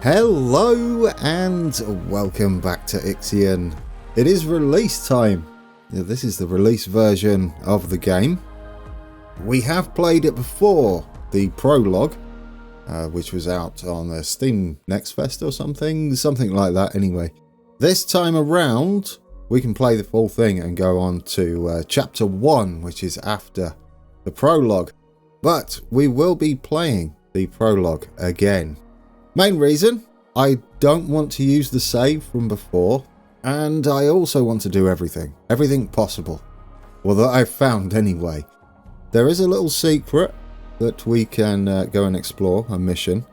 Hello and welcome back to Ixion. It is release time. This is the release version of the game. We have played it before, the Prologue, which was out on the Steam Next Fest or something like that anyway. This time around, we can play the full thing and go on to Chapter 1, which is after the Prologue. But we will be playing the Prologue again. Main reason, I don't want to use the save from before, and I also want to do everything possible. Well, that I've found anyway. There is a little secret that we can go and explore, a mission,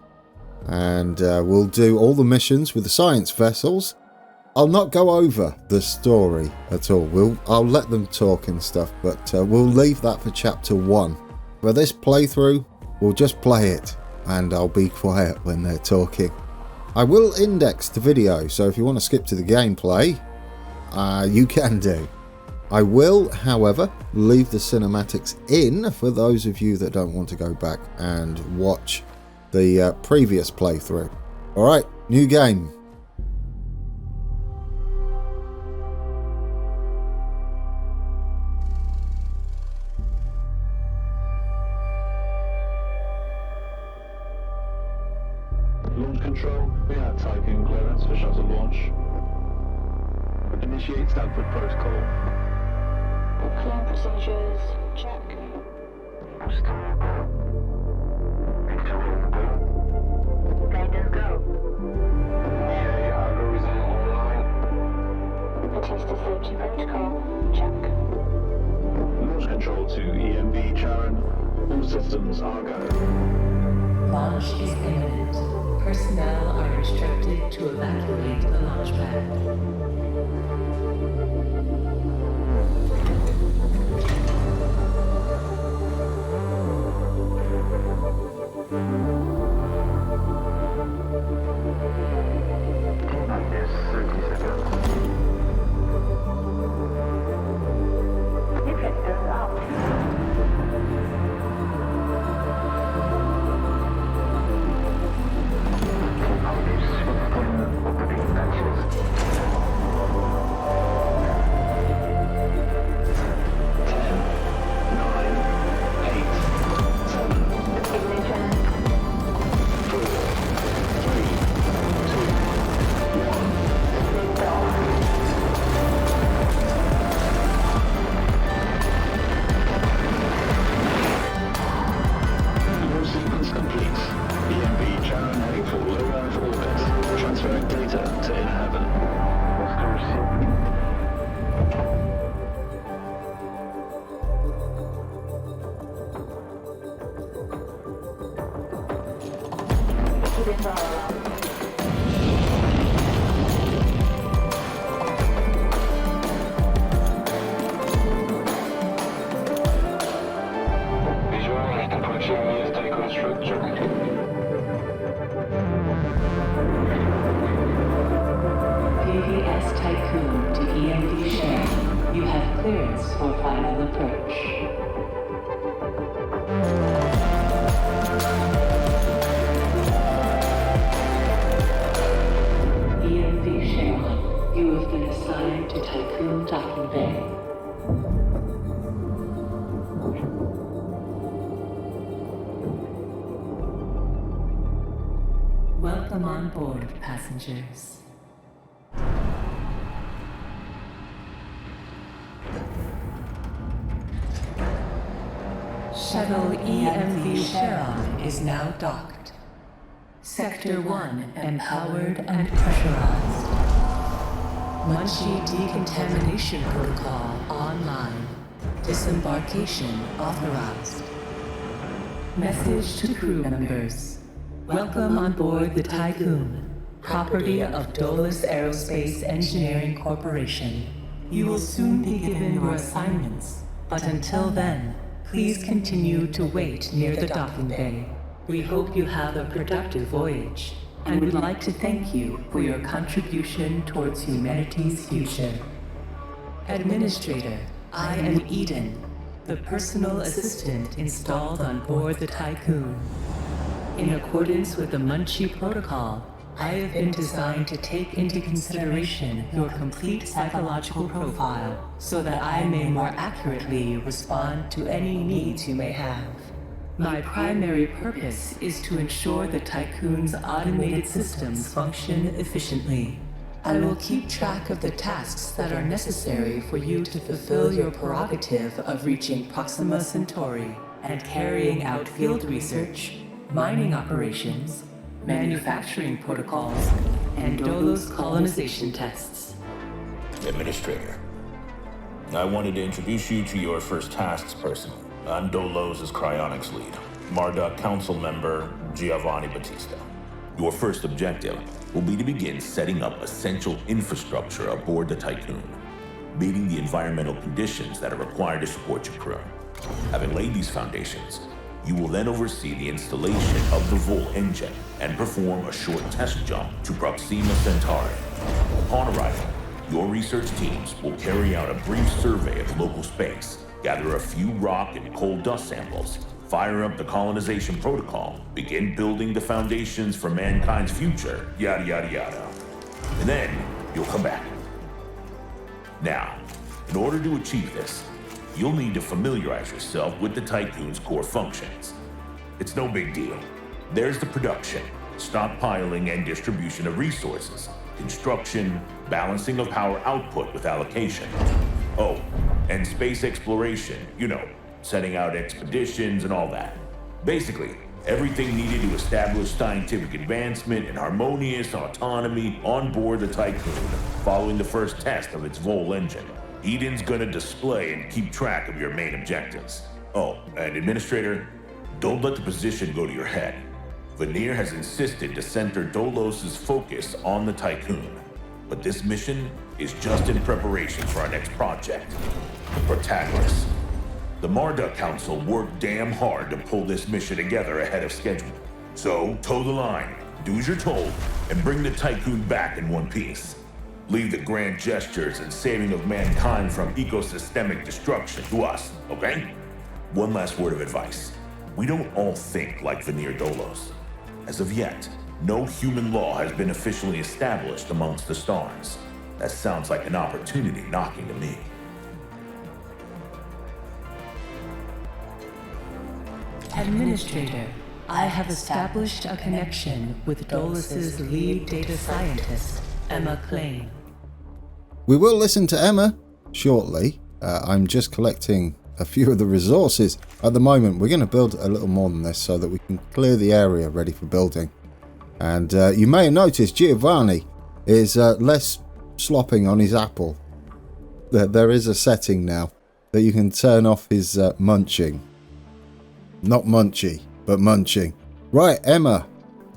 and we'll do all the missions with the science vessels. I'll not go over the story at all. I'll let them talk and stuff, but we'll leave that for Chapter 1. For this playthrough, we'll just play it. And I'll be quiet when they're talking. I will index the video, so if you want to skip to the gameplay, you can do. I will, however, leave the cinematics in for those of you that don't want to go back and watch the previous playthrough. Alright, new game. Control, we have Tiqqun clearance for shuttle launch. Initiate Stanford protocol. Flight procedures, check. Guidance go. EA algorithm online. Attested safety protocol, check. Launch control to EMB Charon. All systems are go. Launch is imminent. Personnel are instructed to evacuate the launch pad. Tiqqun to EMD share. You have clearance for final approach. EMD share. You have been assigned to Tiqqun docking bay. Welcome on board, passengers. Shuttle EMV Charon is now docked. Sector 1 empowered and pressurized. Munchie decontamination protocol online. Disembarkation authorized. Message to crew members. Welcome on board the Tiqqun, property of Dolus Aerospace Engineering Corporation. You will soon be given your assignments, but until then, please continue to wait near the docking bay. We hope you have a productive voyage, and would like to thank you for your contribution towards humanity's future. Administrator, I am Eden, the personal assistant installed on board the Tiqqun. In accordance with the Munchie Protocol, I have been designed to take into consideration your complete psychological profile so that I may more accurately respond to any needs you may have. My primary purpose is to ensure the Tiqqun's automated systems function efficiently. I will keep track of the tasks that are necessary for you to fulfill your prerogative of reaching Proxima Centauri and carrying out field research, mining operations, manufacturing protocols, and Dolos colonization tests. Administrator, I wanted to introduce you to your first tasks personally. I'm Dolos' cryonics lead, Marduk council member Giovanni Battista. Your first objective will be to begin setting up essential infrastructure aboard the Tiqqun, meeting the environmental conditions that are required to support your crew. Having laid these foundations, you will then oversee the installation of the Vol engine and perform a short test jump to Proxima Centauri. Upon arrival, your research teams will carry out a brief survey of local space, gather a few rock and coal dust samples, fire up the colonization protocol, begin building the foundations for mankind's future, yada yada yada. And then you'll come back. Now, in order to achieve this, you'll need to familiarize yourself with the Tiqqun's core functions. It's no big deal. There's the production, stockpiling and distribution of resources, construction, balancing of power output with allocation. Oh, and space exploration, setting out expeditions and all that. Basically, everything needed to establish scientific advancement and harmonious autonomy on board the Tiqqun following the first test of its Vol engine. Eden's gonna display and keep track of your main objectives. Oh, and Administrator, don't let the position go to your head. Veneer has insisted to center Dolos' focus on the Tiqqun, but this mission is just in preparation for our next project, the Protagonist. The Marduk Council worked damn hard to pull this mission together ahead of schedule. So, toe the line, do as you're told, and bring the Tiqqun back in one piece. Leave the grand gestures and saving of mankind from ecosystemic destruction to us, okay? One last word of advice. We don't all think like Veneer Dolos. As of yet, no human law has been officially established amongst the stars. That sounds like an opportunity knocking to me. Administrator, I have established a connection with Dolos' lead data scientist, Emma Klein. We will listen to Emma shortly. I'm just collecting a few of the resources. At the moment, we're going to build a little more than this so that we can clear the area ready for building. And you may have noticed Giovanni is less slopping on his apple. There is a setting now that you can turn off his munching. Not munchy, but munching. Right, Emma,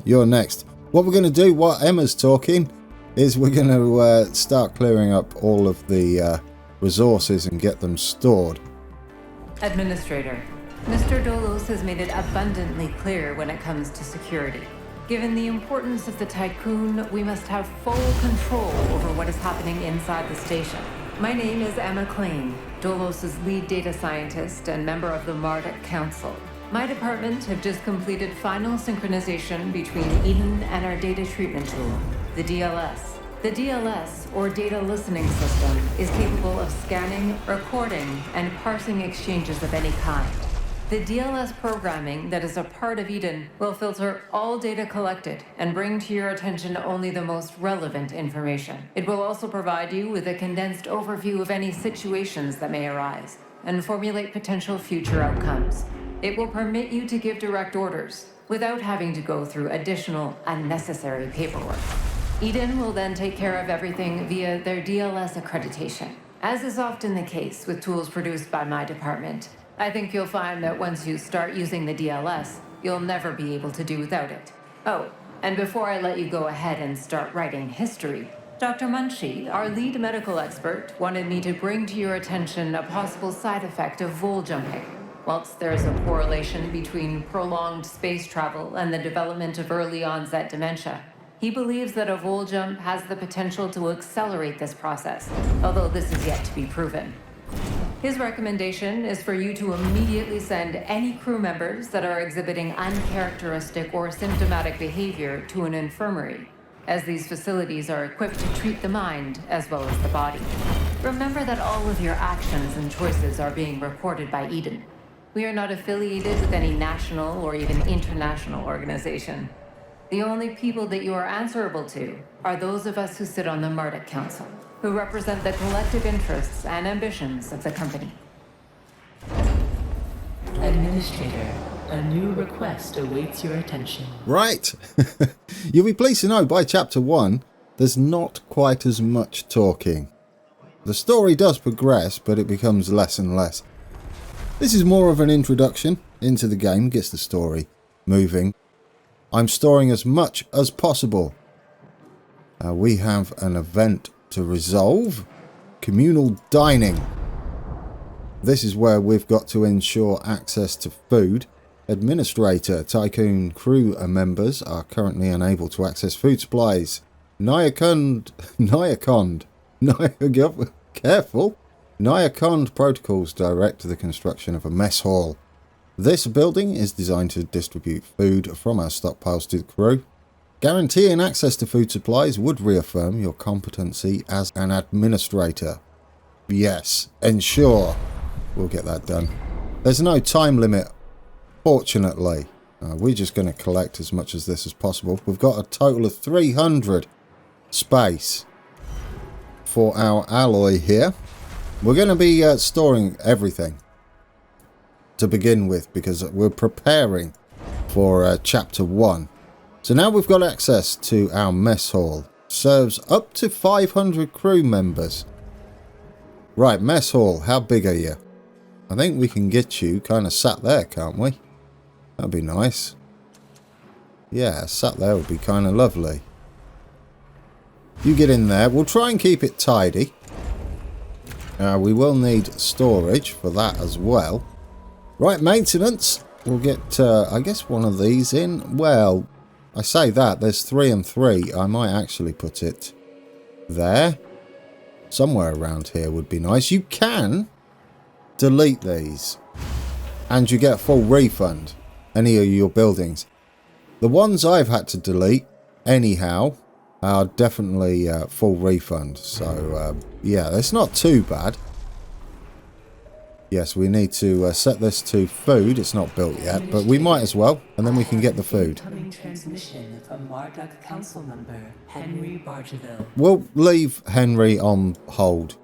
you're next. What we're going to do while Emma's talking is we're going to start clearing up all of the resources and get them stored. Administrator, Mr. Dolos has made it abundantly clear when it comes to security. Given the importance of the Tiqqun, we must have full control over what is happening inside the station. My name is Emma Klein, Dolos' lead data scientist and member of the Marduk Council. My department have just completed final synchronization between Eden and our data treatment tool, the DLS. The DLS, or Data Listening System, is capable of scanning, recording, and parsing exchanges of any kind. The DLS programming that is a part of Eden will filter all data collected and bring to your attention only the most relevant information. It will also provide you with a condensed overview of any situations that may arise and formulate potential future outcomes. It will permit you to give direct orders without having to go through additional unnecessary paperwork. Eden will then take care of everything via their DLS accreditation. As is often the case with tools produced by my department, I think you'll find that once you start using the DLS, you'll never be able to do without it. Oh, and before I let you go ahead and start writing history, Dr. Munshi, our lead medical expert, wanted me to bring to your attention a possible side effect of vol jumping. Whilst there is a correlation between prolonged space travel and the development of early onset dementia, he believes that a vol jump has the potential to accelerate this process, although this is yet to be proven. His recommendation is for you to immediately send any crew members that are exhibiting uncharacteristic or symptomatic behavior to an infirmary. as these facilities are equipped to treat the mind as well as the body. Remember that all of your actions and choices are being recorded by Eden. We are not affiliated with any national or even international organization. The only people that you are answerable to are those of us who sit on the Marduk Council, who represent the collective interests and ambitions of the company. Administrator, a new request awaits your attention. Right. You'll be pleased to know by chapter 1, there's not quite as much talking. The story does progress, but it becomes less and less. This is more of an introduction into the game, gets the story moving. I'm storing as much as possible. We have an event to resolve. Communal dining. This is where we've got to ensure access to food. Administrator, Tiqqun crew members are currently unable to access food supplies. Careful. Nyakond protocols direct the construction of a mess hall. This building is designed to distribute food from our stockpiles to the crew. Guaranteeing access to food supplies would reaffirm your competency as an administrator. Yes, ensure. We'll get that done. There's no time limit, fortunately. We're just going to collect as much as this as possible. We've got a total of 300 space for our alloy here. We're going to be storing everything to begin with because we're preparing for chapter 1. So now we've got access to our mess hall. Serves up to 500 crew members. Right, mess hall, how big are you? I think we can get you kind of sat there, can't we? That'd be nice. Yeah, sat there would be kind of lovely. You get in there. We'll try and keep it tidy. We will need storage for that as well. Right, maintenance. We'll get, I guess, one of these in. Well, I say that. There's 3 and 3. I might actually put it there. Somewhere around here would be nice. You can delete these. And you get a full refund. Any of your buildings. The ones I've had to delete, anyhow, are definitely full refund. So, yeah, it's not too bad. Yes, we need to set this to food. It's not built yet, but we might as well, and then we can get the food. Incoming transmission from Marduk Council member Henry Bargeville. We'll leave Henry on hold.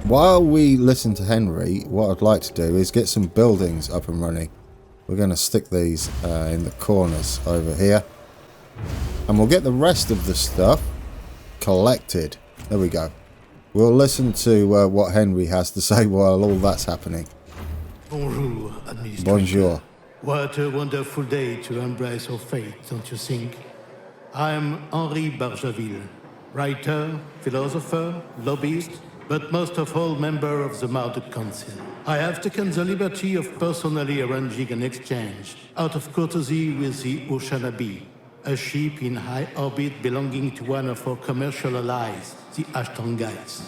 While we listen to Henry, what I'd like to do is get some buildings up and running. We're going to stick these in the corners over here. And we'll get the rest of the stuff collected. There we go. We'll listen to what Henry has to say while all that's happening. Bonjour, Administrator. Bonjour. What a wonderful day to embrace our fate, don't you think? I'm Henri Bargeville, writer, philosopher, lobbyist, but most of all member of the Marduk Council. I have taken the liberty of personally arranging an exchange out of courtesy with the Oceanabe, a ship in high orbit belonging to one of our commercial allies, the Ashtongites.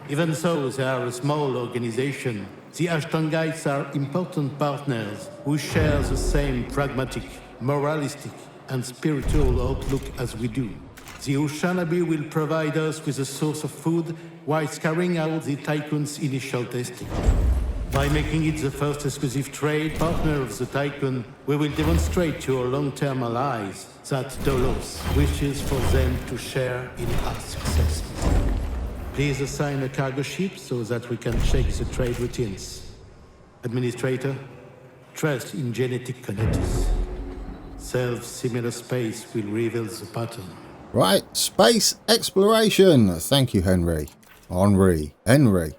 Even though they are a small organization, the Ashtongites are important partners who share the same pragmatic, moralistic, and spiritual outlook as we do. The Oceanabe will provide us with a source of food while carrying out the Tiqqun's initial testing. By making it the first exclusive trade partner of the Tiqqun, we will demonstrate to our long-term allies that Dolos wishes for them to share in our successes. Please assign a cargo ship so that we can check the trade routines. Administrator, trust in genetic kinetics. Self-similar space will reveal the pattern. Right, space exploration. Thank you, Henry. Henry.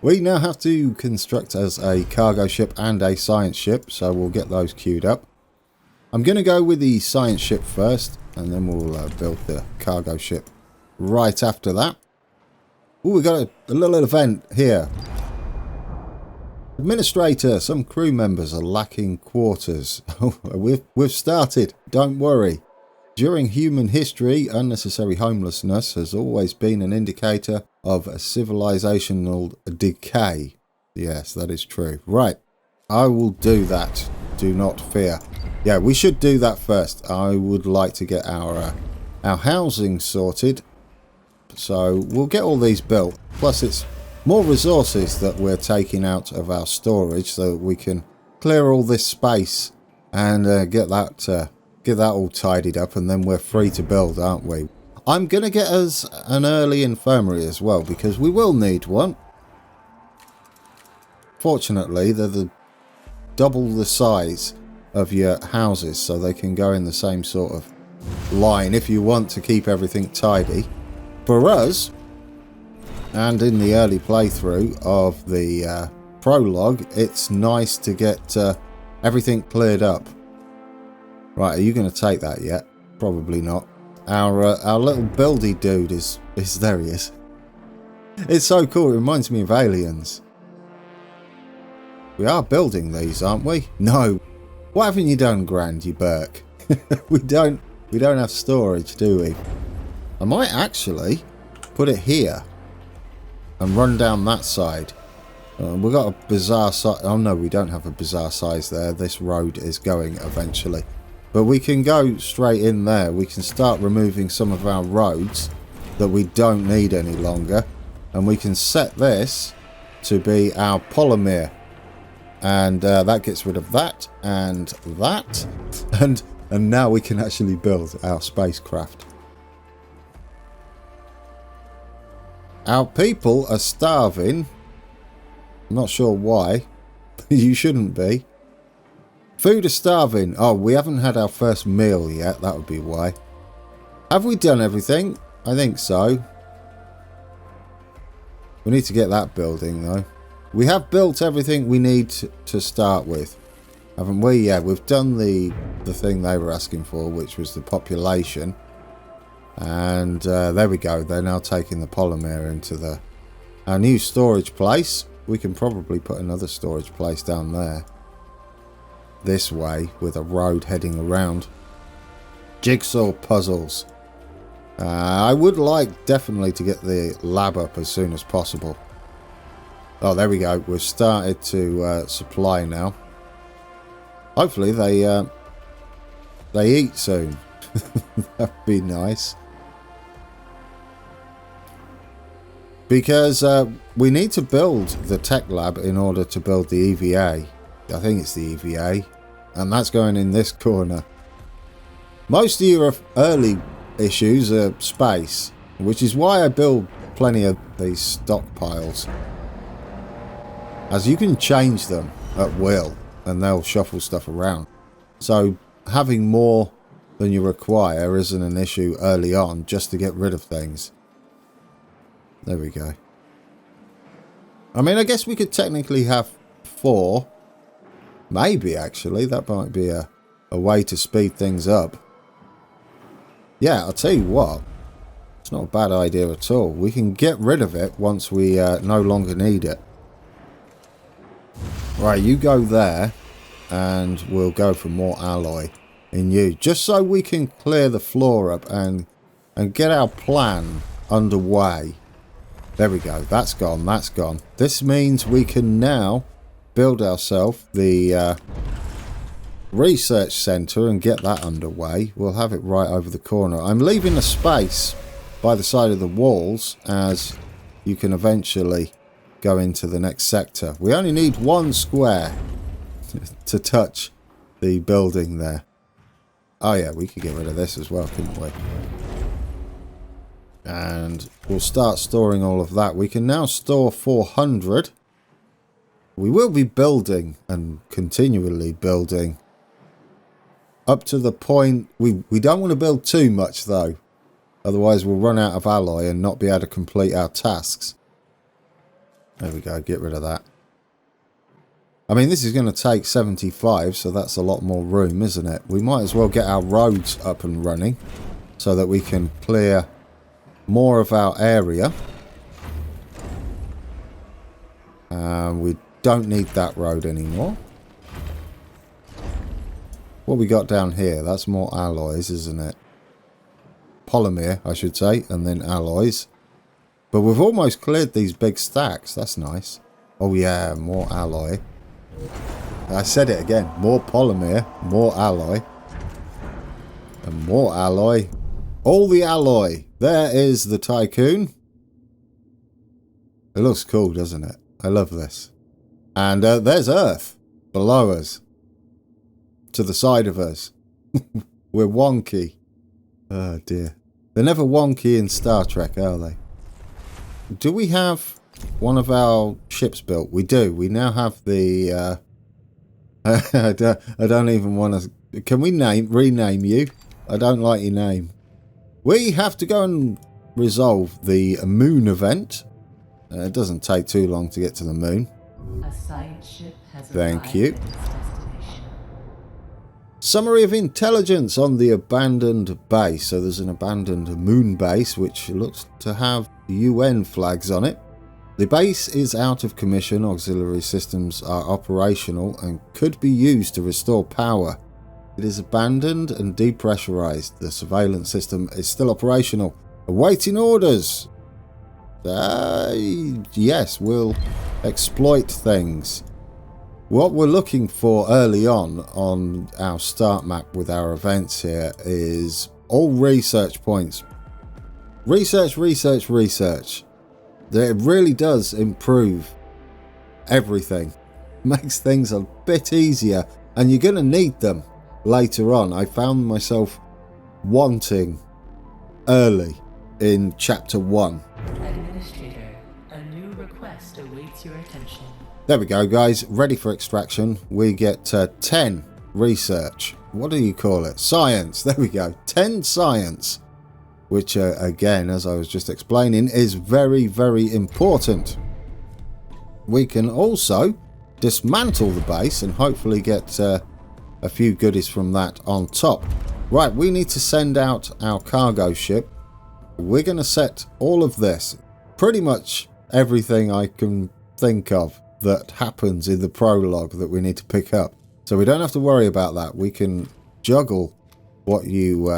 We now have to construct as a cargo ship and a science ship, so we'll get those queued up. I'm going to go with the science ship first, and then we'll build the cargo ship right after that. Oh, we got a little event here. Administrator, some crew members are lacking quarters. Oh, we've started, don't worry. During human history, unnecessary homelessness has always been an indicator of a civilizational decay. Yes, that is true. Right, I will do that. Do not fear. Yeah, we should do that first. I would like to get our our housing sorted. So we'll get all these built. Plus it's more resources that we're taking out of our storage so that we can clear all this space and get that all tidied up, and then we're free to build, aren't we? I'm going to get us an early infirmary as well, because we will need one. Fortunately, they're double the size of your houses, so they can go in the same sort of line if you want to keep everything tidy. For us, and in the early playthrough of the prologue, it's nice to get everything cleared up. Right, are you going to take that yet? Probably not. Our little buildy dude is there. He is. It's so cool. It reminds me of Aliens. We are building these, aren't we? No. What haven't you done, Grand, you Burke? we don't have storage, do we? I might actually put it here and run down that side. We've got a bizarre size. Oh no, we don't have a bizarre size there. This road is going eventually. But we can go straight in there. We can start removing some of our roads that we don't need any longer. And we can set this to be our polymer. And that gets rid of that and that. And now we can actually build our spacecraft. Our people are starving. I'm not sure why. You shouldn't be. Food is starving. Oh, we haven't had our first meal yet. That would be why. Have we done everything? I think so. We need to get that building though. We have built everything we need to start with, haven't we? Yeah, we've done the thing they were asking for, which was the population. And there we go. They're now taking the polymer into our new storage place. We can probably put another storage place down there. This way, with a road heading around. Jigsaw puzzles. I would like definitely to get the lab up as soon as possible. Oh, there we go. We've started to supply now. Hopefully they eat soon. That'd be nice. Because we need to build the tech lab in order to build the EVA. I think it's the EVA. And that's going in this corner. Most of your early issues are space, which is why I build plenty of these stockpiles. As you can change them at will, and they'll shuffle stuff around. So having more than you require isn't an issue early on, just to get rid of things. There we go. I mean, I guess we could technically have 4. Maybe, actually. That might be a way to speed things up. Yeah, I'll tell you what. It's not a bad idea at all. We can get rid of it once we no longer need it. Right, you go there. And we'll go for more alloy in you. Just so we can clear the floor up and get our plan underway. There we go. That's gone. That's gone. This means we can now build ourselves the research center and get that underway. We'll have it right over the corner. I'm leaving a space by the side of the walls as you can eventually go into the next sector. We only need 1 square to touch the building there. Oh yeah, we could get rid of this as well, couldn't we? And we'll start storing all of that. We can now store 400. We will be building and continually building up to the point we don't want to build too much though, otherwise we'll run out of alloy and not be able to complete our tasks. There we go, get rid of that. I mean, this is going to take 75, so that's a lot more room, isn't it? We might as well get our roads up and running so that we can clear more of our area. We don't need that road anymore. What we got down here, that's more alloys, isn't it? Polymer, I should say, and then alloys. But we've almost cleared these big stacks. That's nice. Oh yeah, more alloy. I said it again. More polymer, more alloy. And more alloy. all the alloy. There is the Tiqqun. It looks cool, doesn't it? I love this. And there's Earth below us. To the side of us. We're wonky. Oh dear. They're never wonky in Star Trek, are they? Do we have one of our ships built? We do. We now have the... I don't even want to... Can we rename you? I don't like your name. We have to go and resolve the moon event. It doesn't take too long to get to the moon. A science ship has Thank you. arrived at its destination. Summary of intelligence on the abandoned base. So there's an abandoned moon base which looks to have UN flags on it. The base is out of commission. Auxiliary systems are operational and could be used to restore power. It is abandoned and depressurized. The surveillance system is still operational. Awaiting orders. Yes, we'll exploit things. What we're looking for early on our start map with our events here is all research points. Research, research, research. It really does improve everything. Makes things a bit easier, and you're going to need them later on. I found myself wanting early in chapter 1. Administrator, a new request awaits your attention. There we go, guys. Ready for extraction. We get 10 research. What do you call it? Science. There we go. 10 science. Which, again, as I was just explaining, is very, very important. We can also dismantle the base and hopefully get a few goodies from that on top. Right, we need to send out our cargo ship. We're going to set all of this, pretty much everything I can think of that happens in the prologue that we need to pick up. So we don't have to worry about that. We can juggle what you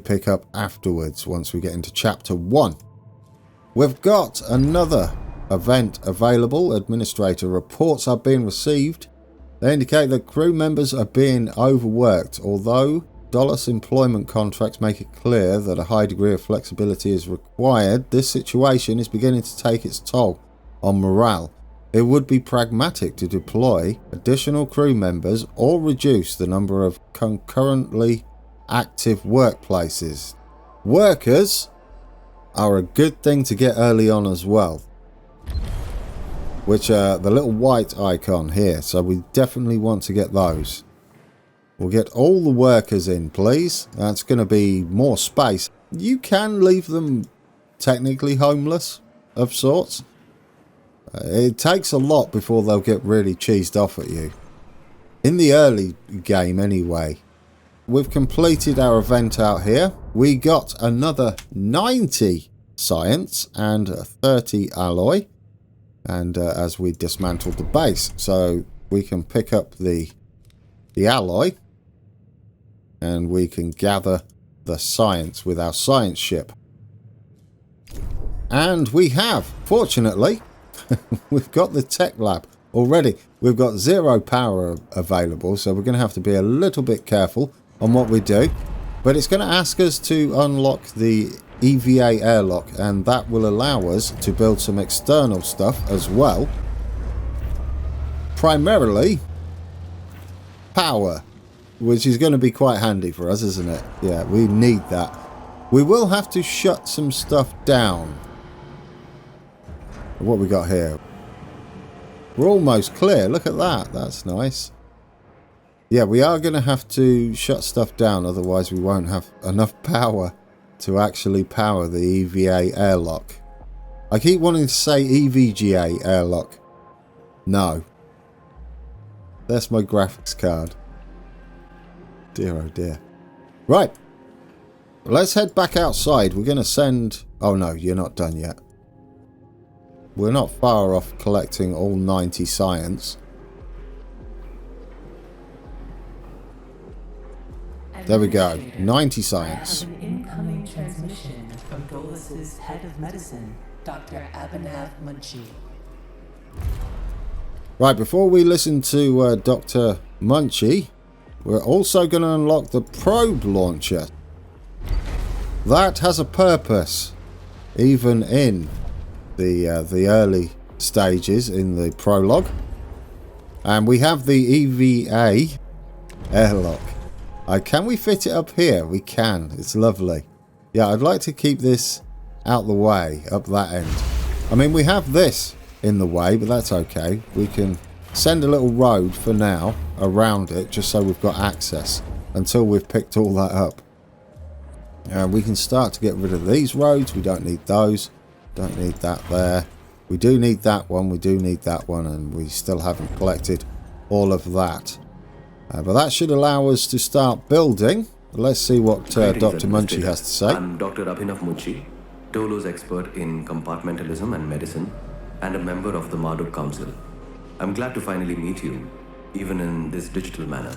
pick up afterwards once we get into chapter 1. We've got another event available. Administrator reports are being received. They indicate that crew members are being overworked, although Dulles employment contracts make it clear that a high degree of flexibility is required. This situation is beginning to take its toll on morale. It would be pragmatic to deploy additional crew members or reduce the number of concurrently active workplaces. Workers are a good thing to get early on as well, which are the little white icon here, so we definitely want to get those. We'll get all the workers in, please. That's going to be more space. You can leave them technically homeless of sorts. It takes a lot before they'll get really cheesed off at you. In the early game anyway. We've completed our event out here. We got another 90 science and 30 alloy. And as we dismantled the base. So we can pick up the alloy. And we can gather the science with our science ship. And we have, fortunately, we've got the tech lab already. We've got 0 power available, so we're going to have to be a little bit careful on what we do. But it's going to ask us to unlock the EVA airlock, and that will allow us to build some external stuff as well. Primarily power, which is going to be quite handy for us, isn't it? Yeah, we need that. We will have to shut some stuff down. What we got here? We're almost clear. Look at that. That's nice. Yeah, we are going to have to shut stuff down, otherwise we won't have enough power to actually power the EVA airlock. I keep wanting to say EVGA airlock. No. That's my graphics card. Dear oh dear. Right. Let's head back outside. We're going to send... Oh no, you're not done yet. We're not far off collecting all 90 science. There we go. 90 science. I have an incoming transmission from Dulles' head of medicine, Dr. Abhinav Munshi. Right, before we listen to Dr. Munshi, we're also going to unlock the probe launcher. that has a purpose, even in the early stages in the prologue. And we have the EVA airlock. Can we fit it up here? We can. It's lovely. Yeah, I'd like to keep this out the way, up that end. I mean, we have this in the way, but that's okay. We can send a little road for now around it, just so we've got access until we've picked all that up. And we can start to get rid of these roads. We don't need those. Don't need that there. We do need that one. We do need that one. And we still haven't collected all of that. But that should allow us to start building. Let's see what Dr. Munchie has to say. I'm Dr. Abhinav Munchie, Dolo's expert in compartmentalism and medicine, and a member of the Marduk Council. I'm glad to finally meet you, even in this digital manner.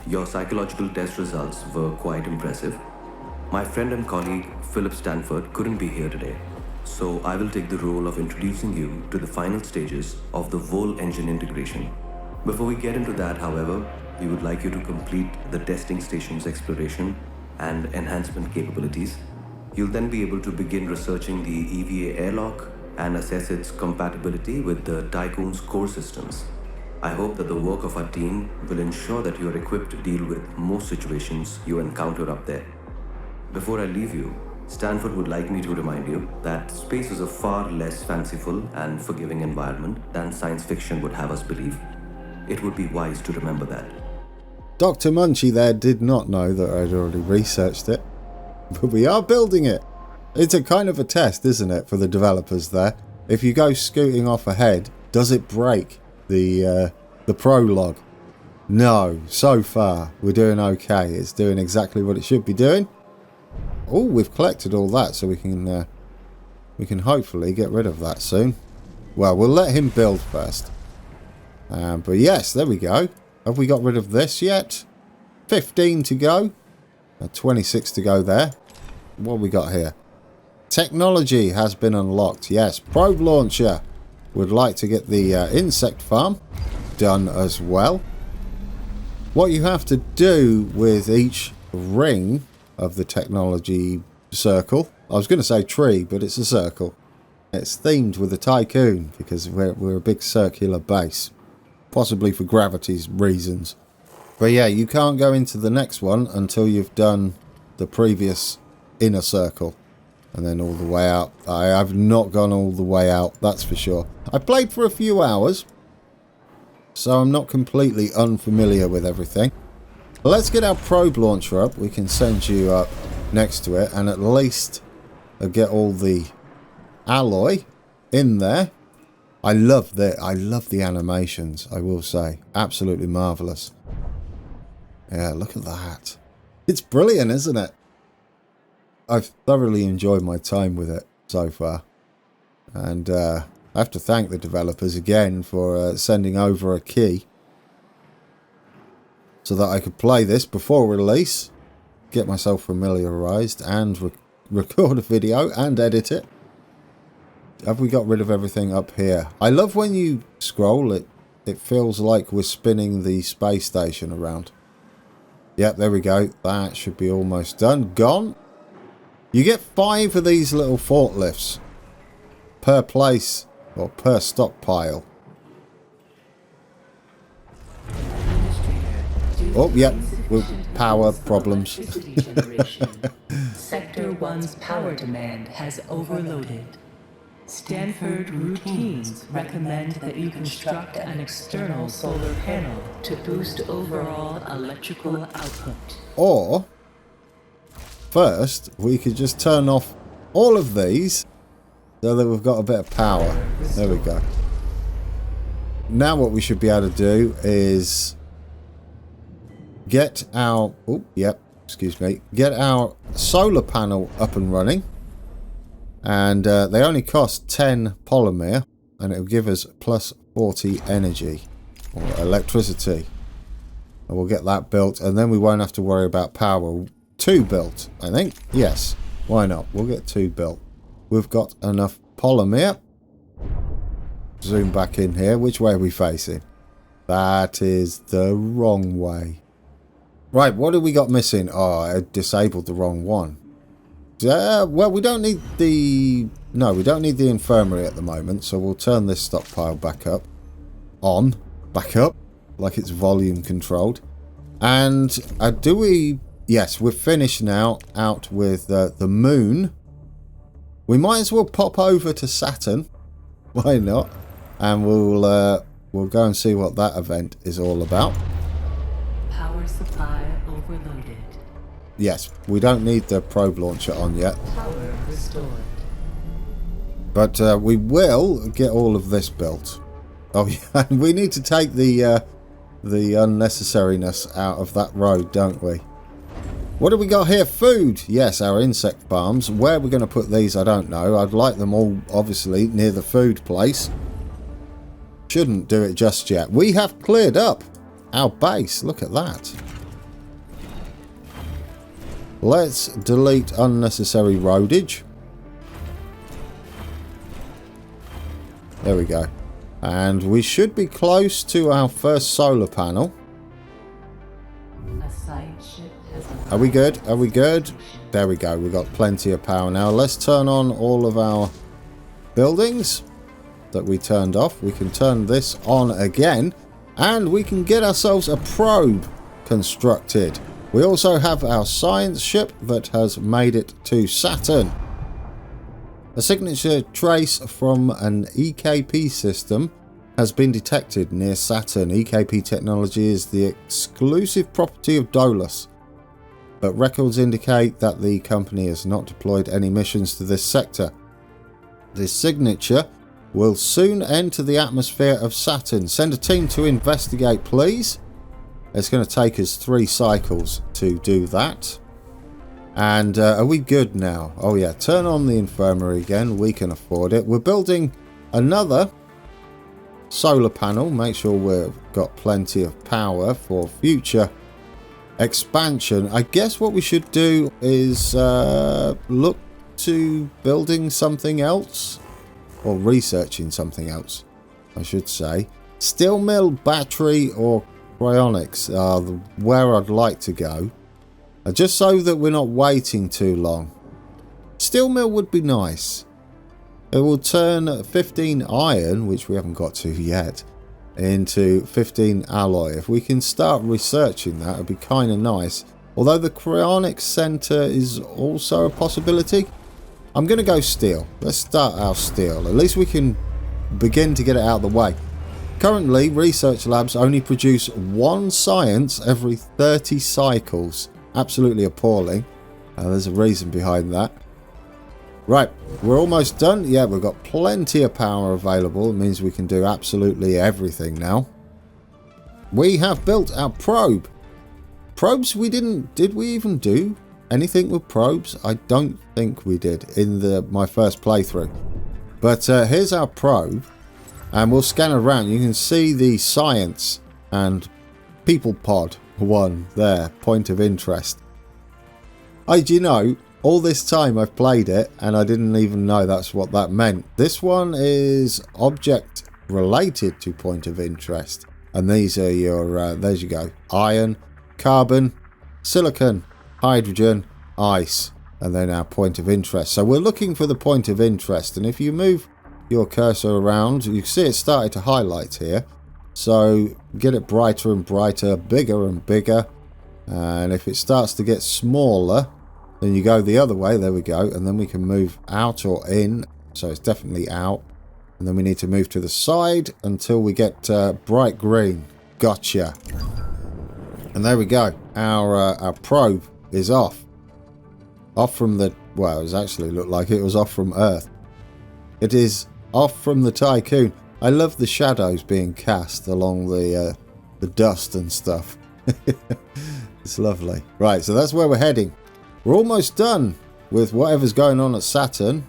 Your psychological test results were quite impressive. My friend and colleague, Philip Stanford, couldn't be here today, so I will take the role of introducing you to the final stages of the Vol engine integration. Before we get into that, however, we would like you to complete the testing station's exploration and enhancement capabilities. You'll then be able to begin researching the EVA airlock and assess its compatibility with the Tiqqun's core systems. I hope that the work of our team will ensure that you are equipped to deal with most situations you encounter up there. Before I leave you, Stanford would like me to remind you that space is a far less fanciful and forgiving environment than science fiction would have us believe. It would be wise to remember that. Dr. Munchie there did not know that I'd already researched it, but we are building it. It's a kind of a test, isn't it, for the developers there? If you go scooting off ahead, does it break the prologue? No, so far we're doing okay. It's doing exactly what it should be doing. Oh, we've collected all that, so we can hopefully get rid of that soon. Well, we'll let him build first. But yes, there we go. Have we got rid of this yet? 15 to go. 26 to go there. What have we got here? Technology has been unlocked. Yes, probe launcher. Would like to get the insect farm done as well. What you have to do with each ring of the technology circle. I was going to say tree, but it's a circle. It's themed with a Tiqqun because we're a big circular base. Possibly for gravity's reasons. But yeah, you can't go into the next one until you've done the previous inner circle. And then all the way out. I have not gone all the way out, that's for sure. I played for a few hours, so I'm not completely unfamiliar with everything. Let's get our probe launcher up. We can send you up next to it and at least get all the alloy in there. I love the animations, I will say. Absolutely marvellous. Yeah, look at that. It's brilliant, isn't it? I've thoroughly enjoyed my time with it so far. And I have to thank the developers again for sending over a key so that I could play this before release, get myself familiarised and record a video and edit it. Have we got rid of everything up here? I love when you scroll it. It feels like we're spinning the space station around. Yep, there we go. That should be almost done. Gone. You get 5 of these little forklifts per place or per stockpile. Oh, yep. With power problems. Sector 1's power demand has overloaded. Stanford routines recommend that you construct an external solar panel to boost overall electrical output. Or, first, we could just turn off all of these so that we've got a bit of power. There we go. Now what we should be able to do is get our... Oh, yep, excuse me. Get our solar panel up and running. And they only cost 10 polymer, and it'll give us plus 40 energy or electricity. And we'll get that built, and then we won't have to worry about power. 2 built, I think. Yes, why not? We'll get 2 built. We've got enough polymer. Zoom back in here. Which way are we facing? That is the wrong way. Right, what have we got missing? Oh, I disabled the wrong one. Well, we don't need the... No, we don't need the infirmary at the moment, so we'll turn this stockpile back up. Back up, like it's volume controlled. And do we... Yes, we're finished now out with the moon. We might as well pop over to Saturn. Why not? And we'll go and see what that event is all about. Power supply overloaded. Yes, we don't need the probe launcher on yet. Power restored. But we will get all of this built. Oh yeah, and we need to take the unnecessariness out of that road, don't we? What do we got here? Food! Yes, our insect farms. Where we're going to put these, I don't know. I'd like them all, obviously, near the food place. Shouldn't do it just yet. We have cleared up our base. Look at that. Let's delete unnecessary roadage. There we go. And we should be close to our first solar panel. A side ship has Are we good? Are we good? There we go. We've got plenty of power now. Let's turn on all of our buildings that we turned off. We can turn this on again. And we can get ourselves a probe constructed. We also have our science ship that has made it to Saturn. A signature trace from an EKP system has been detected near Saturn. EKP technology is the exclusive property of Dolus, but records indicate that the company has not deployed any missions to this sector. This signature will soon enter the atmosphere of Saturn. Send a team to investigate, please. It's going to take us 3 cycles to do that. And are we good now? Oh yeah, turn on the infirmary again. We can afford it. We're building another solar panel. Make sure we've got plenty of power for future expansion. I guess what we should do is look to building something else. Or researching something else, I should say. Steel mill, battery or cryonics are where I'd like to go. Just so that we're not waiting too long. Steel mill would be nice. It will turn 15 iron, which we haven't got to yet, into 15 alloy. If we can start researching that, it'd be kind of nice. Although the cryonics center is also a possibility. I'm going to go steel. Let's start our steel. At least we can begin to get it out of the way. Currently, research labs only produce 1 science every 30 cycles. Absolutely appalling. There's a reason behind that. Right, we're almost done. Yeah, we've got plenty of power available. It means we can do absolutely everything now. We have built our probe. Probes we didn't... Did we even do anything with probes? I don't think we did in my first playthrough. But here's our probe. And we'll scan around. You can see the science and people pod 1 there. Point of interest. Do you know, all this time I've played it and I didn't even know that's what that meant. This one is object related to point of interest. And these are your, there you go. Iron, carbon, silicon, hydrogen, ice. And then our point of interest. So we're looking for the point of interest. And if you move your cursor around, you can see it started to highlight here. So get it brighter and brighter, bigger and bigger. And if it starts to get smaller, then you go the other way. There we go. And then we can move out or in. So it's definitely out. And then we need to move to the side until we get bright green. Gotcha. And there we go. Our probe is off. Off from the... Well, it actually looked like it was off from Earth. It is off from the Tiqqun. I love the shadows being cast along the dust and stuff. It's lovely. Right, so that's where we're heading. We're almost done with whatever's going on at Saturn.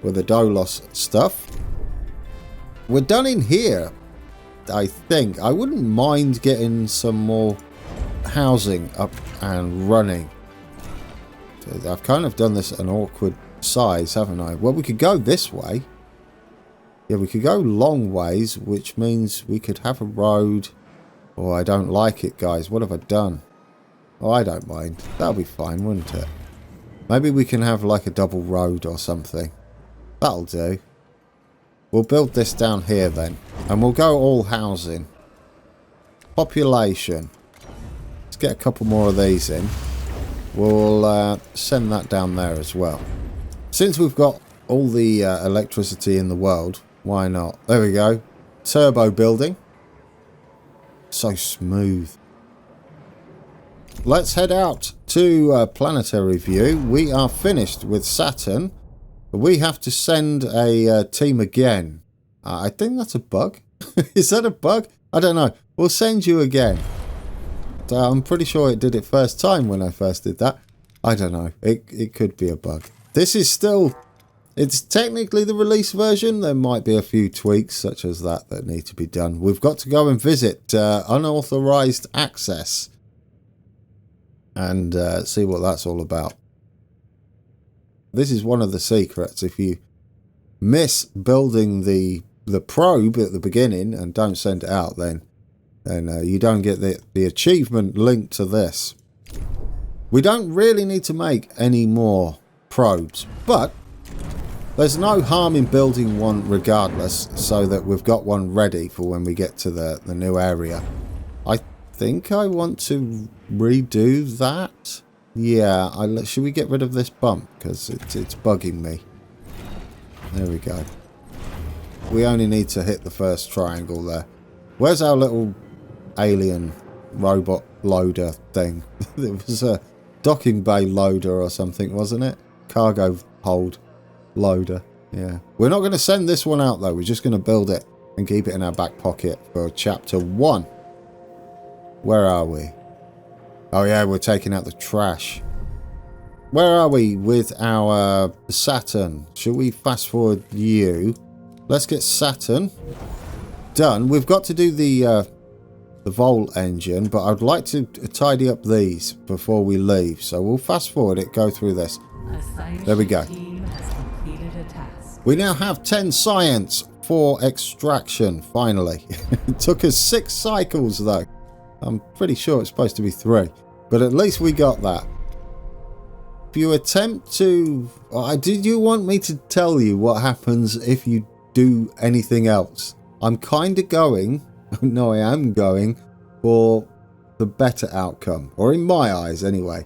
With the Dolos stuff. We're done in here, I think. I wouldn't mind getting some more housing up and running. I've kind of done this at an awkward size, haven't I? Well, we could go this way. Yeah, we could go long ways, which means we could have a road. Oh, I don't like it, guys. What have I done? Oh, I don't mind. That'll be fine, wouldn't it? Maybe we can have like a double road or something. That'll do. We'll build this down here then. And we'll go all housing. Population. Let's get a couple more of these in. We'll send that down there as well. Since we've got all the electricity in the world, why not? There we go. Turbo building. So smooth. Let's head out to planetary view. We are finished with Saturn. We have to send a team again. I think that's a bug. Is that a bug? I don't know. We'll send you again. I'm pretty sure it did it first time when I first did that. I don't know. It could be a bug. This is still... It's technically the release version. There might be a few tweaks such as that need to be done. We've got to go and visit unauthorized access. And see what that's all about. This is one of the secrets. If you miss building the probe at the beginning and don't send it out, then you don't get the achievement linked to this. We don't really need to make any more probes, but there's no harm in building one regardless, so that we've got one ready for when we get to the new area. I think I want to redo that. Yeah, should we get rid of this bump? Because it's bugging me. There we go. We only need to hit the first triangle there. Where's our little alien robot loader thing? It was a docking bay loader or something, wasn't it? Cargo hold loader. Yeah. We're not going to send this one out though. We're just going to build it and keep it in our back pocket for chapter 1. Where are we? Oh yeah, we're taking out the trash. Where are we with our Saturn? Should we fast forward you? Let's get Saturn done. We've got to do the Vol engine, but I'd like to tidy up these before we leave. So we'll fast forward it, go through this. There we go. We now have 10 science for extraction, finally. It took us 6 cycles though. I'm pretty sure it's supposed to be 3. But at least we got that. If you attempt to... did you want me to tell you what happens if you do anything else? I'm kind of going... No, I am going for the better outcome. Or in my eyes, anyway.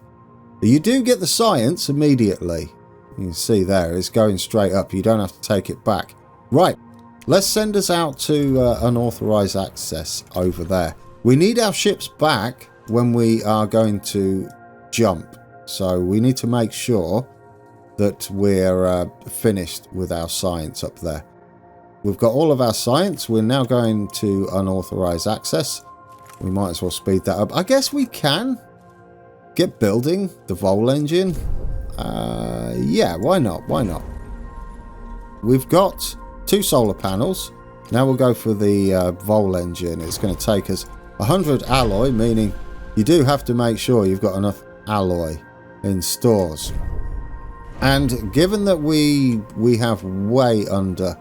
You do get the science immediately. You can see there, it's going straight up. You don't have to take it back. Right, let's send us out to unauthorized access over there. We need our ships back when we are going to jump. So we need to make sure that we're finished with our science up there. We've got all of our science. We're now going to unauthorized access. We might as well speed that up. I guess we can get building the Vol engine. Yeah, why not? Why not? We've got 2 solar panels. Now we'll go for the Vol engine. It's going to take us 100 alloy, meaning you do have to make sure you've got enough alloy in stores. And given that we have way under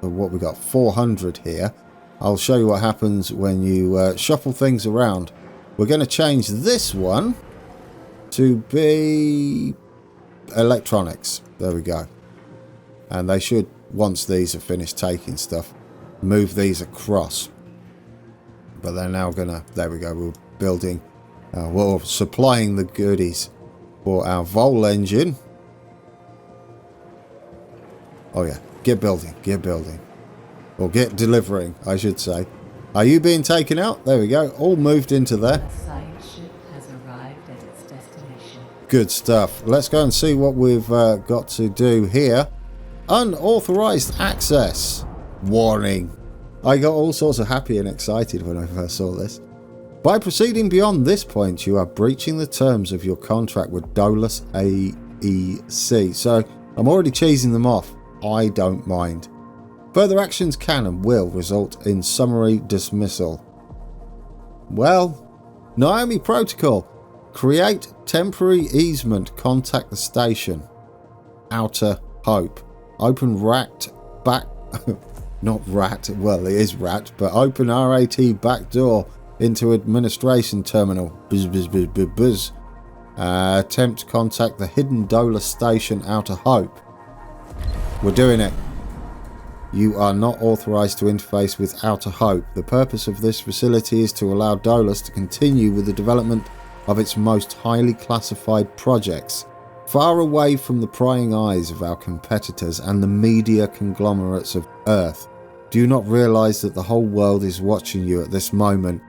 what we got, 400 here, I'll show you what happens when you shuffle things around. We're going to change this one to be electronics. There we go. And they should, once these are finished taking stuff, move these across. But they're now gonna... There we go. We're building... we're supplying the goodies for our Vol engine. Oh yeah. Get building. Get building. Or get delivering, I should say. Are you being taken out? There we go. All moved into there. The science ship has arrived at its destination. Good stuff. Let's go and see what we've got to do here. Unauthorized access. Warning. I got all sorts of happy and excited when I first saw this. By proceeding beyond this point, you are breaching the terms of your contract with Dolus AEC. So, I'm already cheesing them off. I don't mind. Further actions can and will result in summary dismissal. Well, Naomi Protocol. Create temporary easement. Contact the station. Outer Hope. Open rat back... Not rat, well it is rat, but open RAT back door into administration terminal. Buzz, buzz, buzz, buzz, buzz. Attempt to contact the hidden Dola station Outer Hope. We're doing it. You are not authorized to interface with Outer Hope. The purpose of this facility is to allow Dolus to continue with the development of its most highly classified projects, far away from the prying eyes of our competitors and the media conglomerates of Earth. Do you not realize that the whole world is watching you at this moment,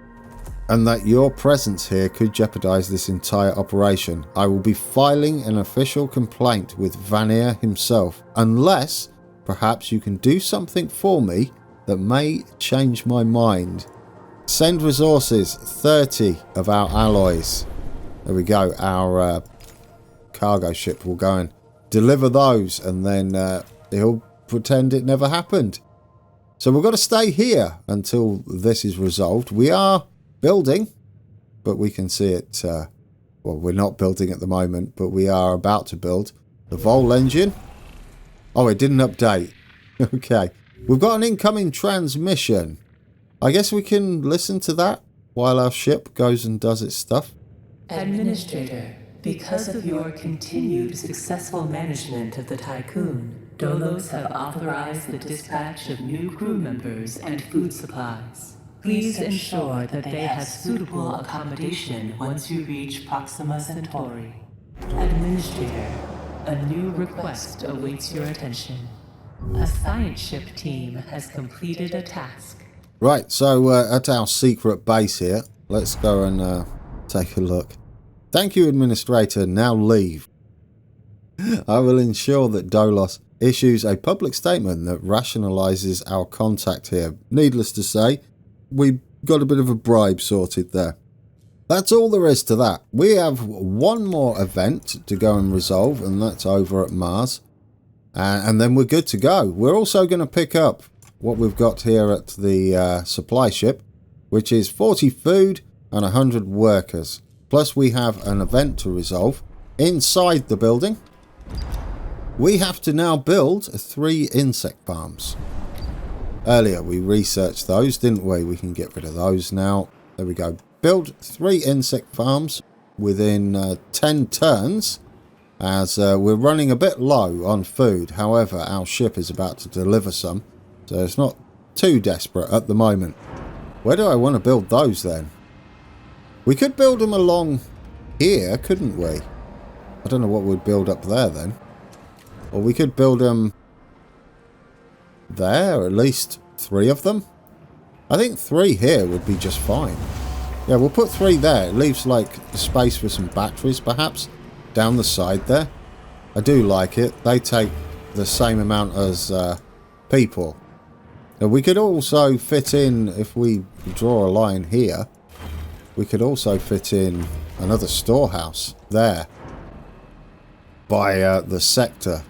and that your presence here could jeopardize this entire operation? I will be filing an official complaint with Vanir himself, unless perhaps you can do something for me that may change my mind. Send resources, 30 of our alloys. There we go. Our cargo ship will go and deliver those, and then he'll pretend it never happened. So we've got to stay here until this is resolved. We are building, but we can see it. Well, we're not building at the moment, but we are about to build the Vol engine. Oh, it didn't update. Okay. We've got an incoming transmission. I guess we can listen to that while our ship goes and does its stuff. Administrator, because of your continued successful management of the Tiqqun, Dolos have authorized the dispatch of new crew members and food supplies. Please ensure that they have suitable accommodation once you reach Proxima Centauri. Administrator, a new request awaits your attention. A science ship team has completed a task. Right, so at our secret base here, let's go and take a look. Thank you, Administrator. Now leave. I will ensure that Dolos issues a public statement that rationalizes our contact here. Needless to say, we got a bit of a bribe sorted there. That's all there is to that. We have one more event to go and resolve, and that's over at Mars. And then we're good to go. We're also going to pick up what we've got here at the supply ship, which is 40 food and 100 workers. Plus we have an event to resolve inside the building. We have to now build 3 insect farms. Earlier we researched those, didn't we? We can get rid of those now. There we go. Build 3 insect farms within 10 turns, as we're running a bit low on food. However, our ship is about to deliver some, so it's not too desperate at the moment. Where do I want to build those then? We could build them along here, couldn't we? I don't know what we'd build up there then. Or we could build them there, at least 3 of them. I think 3 here would be just fine. Yeah, we'll put 3 there. It leaves like space for some batteries perhaps down the side there. I do like it. They take the same amount as people. Now, we could also fit in, if we draw a line here, we could also fit in another storehouse there by the sector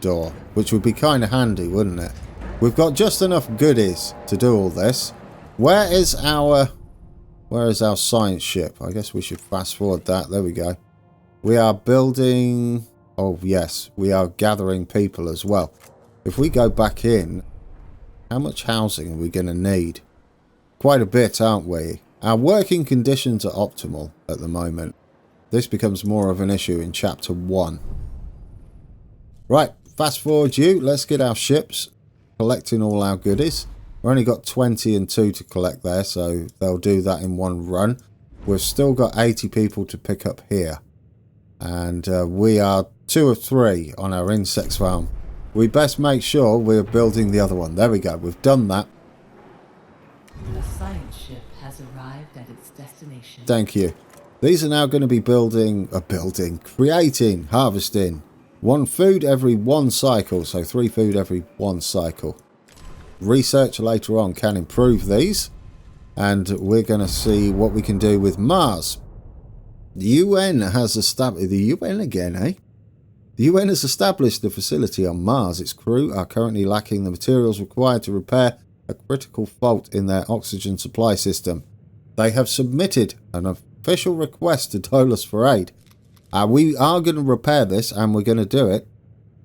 door, which would be kind of handy, wouldn't it? We've got just enough goodies to do all this. Where is our science ship? I guess we should fast forward that. There we go. We are building... Oh, yes. We are gathering people as well. If we go back in, how much housing are we going to need? Quite a bit, aren't we? Our working conditions are optimal at the moment. This becomes more of an issue in Chapter 1. Right, fast forward you. Let's get our ships collecting all our goodies. We've only got 20 and 2 to collect there, so they'll do that in one run. We've still got 80 people to pick up here. And we are 2 of 3 on our insect farm. We best make sure we're building the other one. There we go. We've done that. The science ship has arrived at its destination. Thank you. These are now going to be creating, harvesting 1 food every 1 cycle. So 3 food every 1 cycle. Research later on can improve these. And we're going to see what we can do with Mars. The UN has established... The UN again, eh? The UN has established the facility on Mars. Its crew are currently lacking the materials required to repair a critical fault in their oxygen supply system. They have submitted an official request to Dolus for aid. We are going to repair this, and we're going to do it,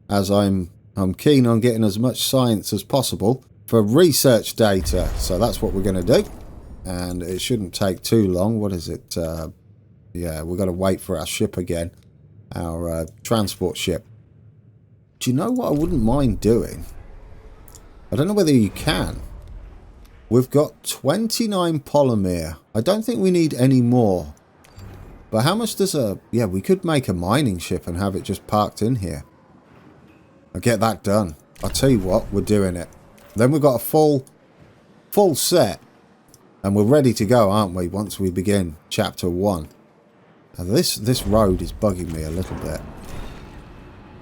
as I'm keen on getting as much science as possible for research data. So that's what we're going to do, and it shouldn't take too long. What is it? Yeah, we've got to wait for our ship again. Our transport ship. Do you know what I wouldn't mind doing? I don't know whether you can. We've got 29 polymer. I don't think we need any more. But how much does a... Yeah, we could make a mining ship and have it just parked in here. I'll get that done. I'll tell you what, we're doing it. Then we've got a full set. And we're ready to go, aren't we, once we begin Chapter 1. Now this road is bugging me a little bit.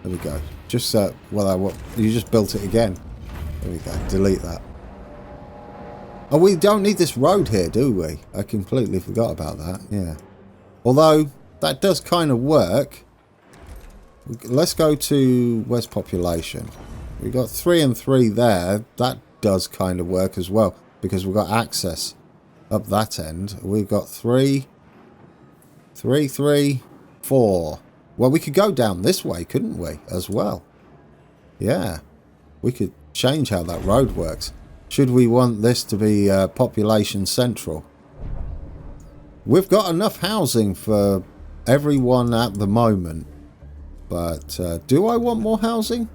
There we go. Just, you just built it again. There we go. Delete that. Oh, we don't need this road here, do we? I completely forgot about that. Yeah. Although, that does kind of work. Let's go to... Where's population? We've got 3 and 3 there. That does kind of work as well. Because we've got access up that end. We've got 3, 4. Well, we could go down this way, couldn't we? As well. Yeah. We could change how that road works. Should we want this to be population central? We've got enough housing for everyone at the moment. But do I want more housing?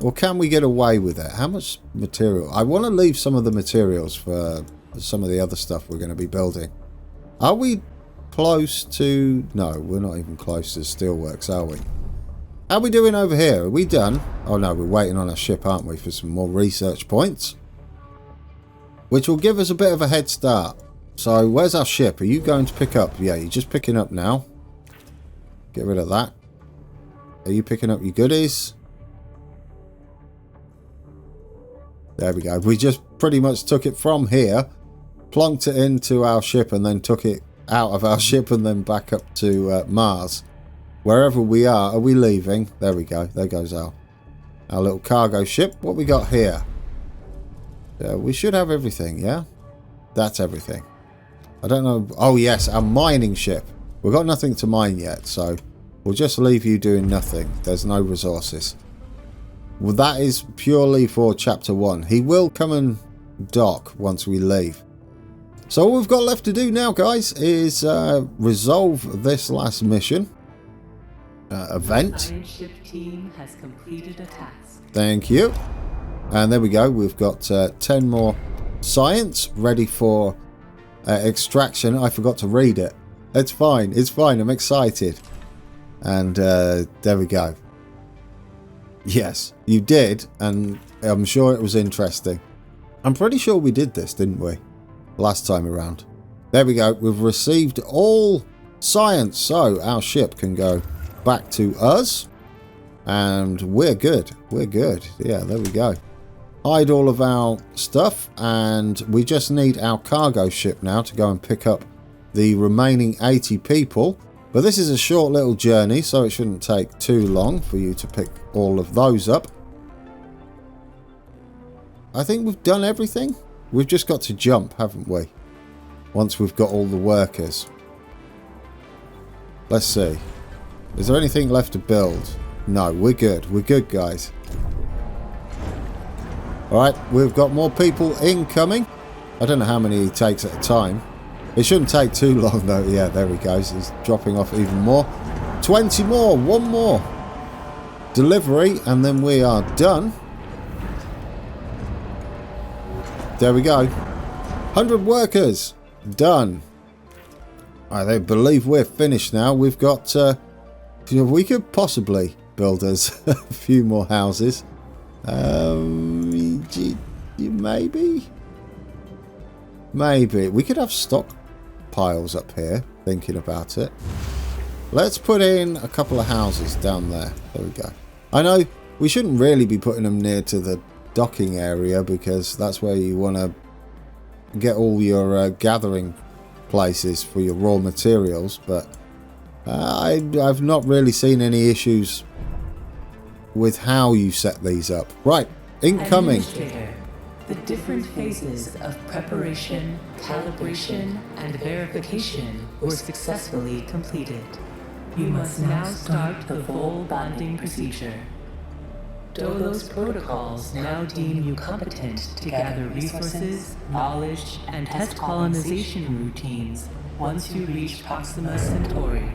Or can we get away with it? How much material? I want to leave some of the materials for some of the other stuff we're going to be building. Are we close to... No, we're not even close to steelworks, are we? How are we doing over here? Are we done? Oh no, we're waiting on our ship, aren't we, for some more research points? Which will give us a bit of a head start. So, where's our ship? Are you going to pick up? Yeah, you're just picking up now. Get rid of that. Are you picking up your goodies? There we go. We just pretty much took it from here, plonked it into our ship, and then took it out of our ship and then back up to Mars. Wherever we are we leaving? There we go. There goes our little cargo ship. What we got here? We should have everything, yeah? That's everything. I don't know. Oh, yes, our mining ship. We've got nothing to mine yet, so we'll just leave you doing nothing. There's no resources. Well, that is purely for Chapter 1. He will come and dock once we leave. So all we've got left to do now, guys, is resolve this last mission. Event. Iron ship team has completed a task. Thank you. And there we go. We've got 10 more science ready for extraction. I forgot to read it. It's fine. It's fine. I'm excited. And there we go. Yes, you did. And I'm sure it was interesting. I'm pretty sure we did this, didn't we? Last time around. There we go. We've received all science. So our ship can go back to us. And we're good. We're good. Yeah, there we go. Hide all of our stuff. And we just need our cargo ship now to go and pick up the remaining 80 people. But this is a short little journey, so it shouldn't take too long for you to pick all of those up. I think we've done everything. We've just got to jump, haven't we? Once we've got all the workers. Let's see. Is there anything left to build? No, we're good. We're good, guys. Alright, we've got more people incoming. I don't know how many he takes at a time. It shouldn't take too long, though. Yeah, there he goes. He's dropping off even more. 20 more. One more. Delivery, and then we are done. There we go. 100 workers. Done. I believe we're finished now. We've got... we could possibly build us a few more houses. Maybe? Maybe. We could have stockpiles up here, thinking about it. Let's put in a couple of houses down there. There we go. I know we shouldn't really be putting them near to the docking area because that's where you want to get all your gathering places for your raw materials, but I've not really seen any issues with how you set these up. Right, incoming. The different phases of preparation, calibration, and verification were successfully completed. You must now start the full bonding procedure. Dolo's protocols now deem you competent to gather resources, knowledge, and test colonization routines once you reach Proxima Centauri.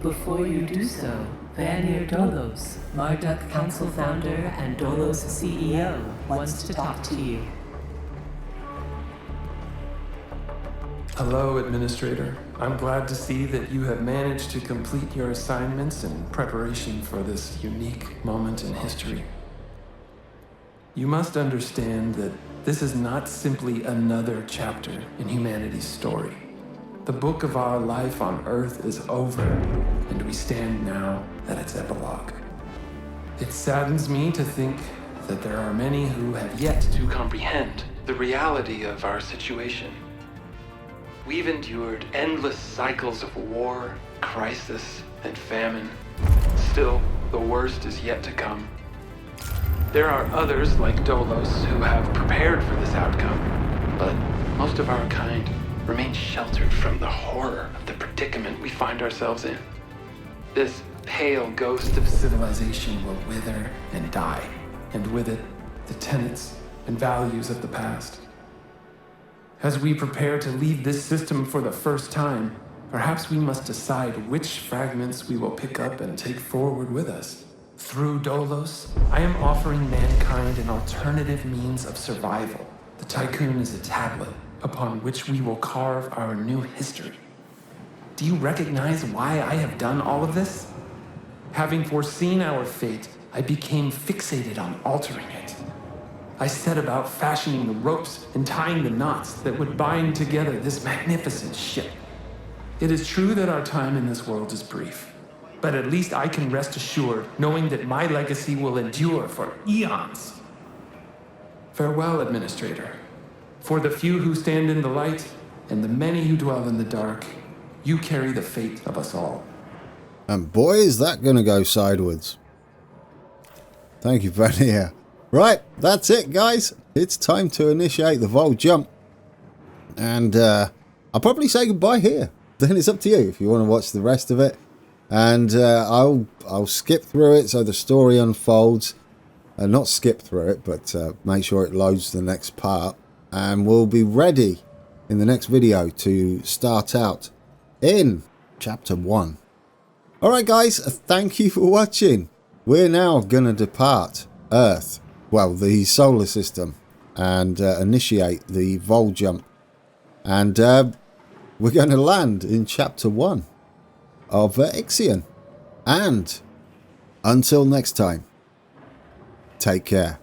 Before you do so, Vanir Dolos, Marduk Council founder and Dolos CEO, wants to talk to you. Hello, Administrator. I'm glad to see that you have managed to complete your assignments in preparation for this unique moment in history. You must understand that this is not simply another chapter in humanity's story. The book of our life on Earth is over, and we stand now at its epilogue. It saddens me to think that there are many who have yet to comprehend the reality of our situation. We've endured endless cycles of war, crisis, and famine. Still, the worst is yet to come. There are others like Dolos who have prepared for this outcome, but most of our kind remain sheltered from the horror of the predicament we find ourselves in. This pale ghost of civilization will wither and die, and with it, the tenets and values of the past. As we prepare to leave this system for the first time, perhaps we must decide which fragments we will pick up and take forward with us. Through Dolos, I am offering mankind an alternative means of survival. The Tiqqun is a tablet upon which we will carve our new history. Do you recognize why I have done all of this? Having foreseen our fate, I became fixated on altering it. I set about fashioning the ropes and tying the knots that would bind together this magnificent ship. It is true that our time in this world is brief, but at least I can rest assured knowing that my legacy will endure for eons. Farewell, Administrator. For the few who stand in the light and the many who dwell in the dark, you carry the fate of us all. And boy, is that going to go sideways. Thank you, Vanir. Right, that's it, guys. It's time to initiate the Vol jump. And I'll probably say goodbye here. Then it's up to you if you want to watch the rest of it. And I'll skip through it so the story unfolds. Not skip through it, but make sure it loads the next part. And we'll be ready in the next video to start out in Chapter 1. Alright guys, thank you for watching. We're now going to depart Earth, well, the solar system, and initiate the Vol jump. And we're going to land in Chapter 1 of Ixion. And until next time, take care.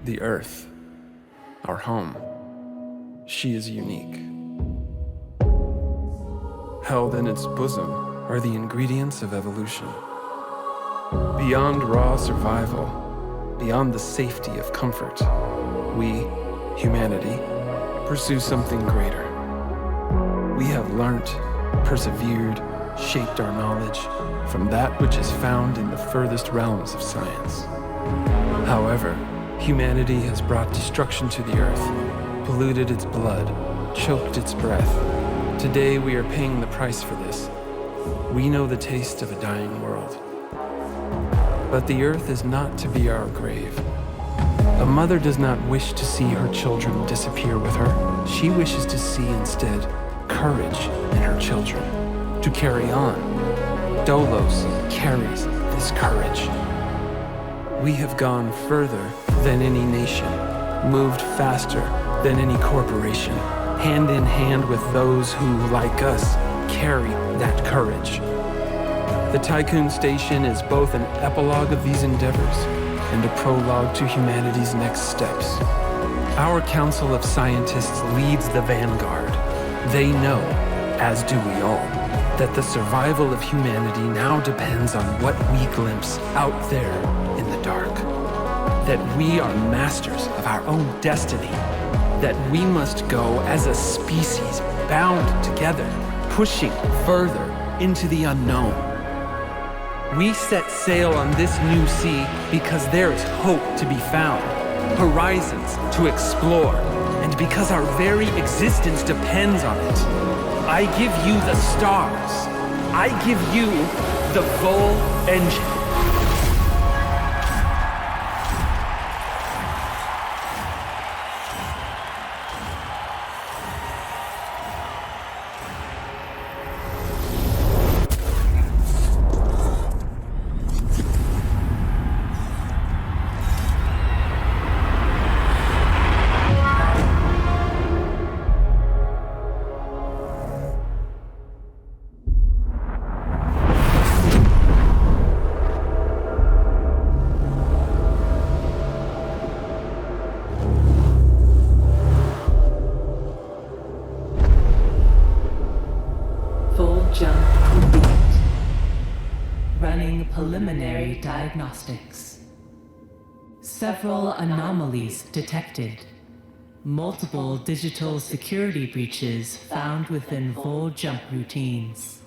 The Earth, our home, she is unique. Held in its bosom are the ingredients of evolution. Beyond raw survival, beyond the safety of comfort, we, humanity, pursue something greater. We have learnt, persevered, shaped our knowledge from that which is found in the furthest realms of science. However, humanity has brought destruction to the earth, polluted its blood, choked its breath. Today we are paying the price for this. We know the taste of a dying world. But the earth is not to be our grave. A mother does not wish to see her children disappear with her. She wishes to see instead courage in her children, to carry on. Dolos carries this courage. We have gone further than any nation, moved faster than any corporation, hand in hand with those who, like us, carry that courage. The Tiqqun Station is both an epilogue of these endeavors and a prologue to humanity's next steps. Our Council of Scientists leads the vanguard. They know, as do we all, that the survival of humanity now depends on what we glimpse out there in the dark. That we are masters of our own destiny. That we must go as a species bound together, pushing further into the unknown. We set sail on this new sea because there is hope to be found, horizons to explore, and because our very existence depends on it. I give you the stars. I give you the full engine. Preliminary diagnostics. Several anomalies detected. Multiple digital security breaches found within full jump routines.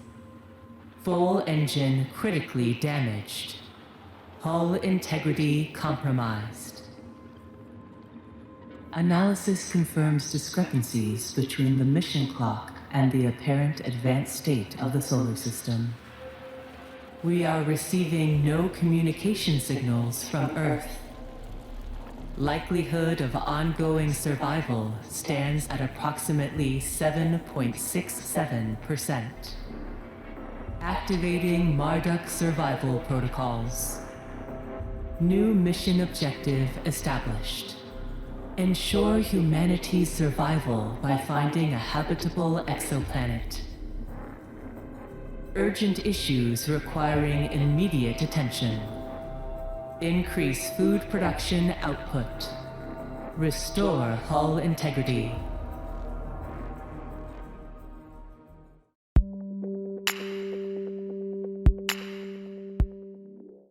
Full engine critically damaged. Hull integrity compromised. Analysis confirms discrepancies between the mission clock and the apparent advanced state of the solar system. We are receiving no communication signals from Earth. Likelihood of ongoing survival stands at approximately 7.67%. Activating Marduk survival protocols. New mission objective established. Ensure humanity's survival by finding a habitable exoplanet. Urgent issues requiring immediate attention. Increase food production output. Restore hull integrity.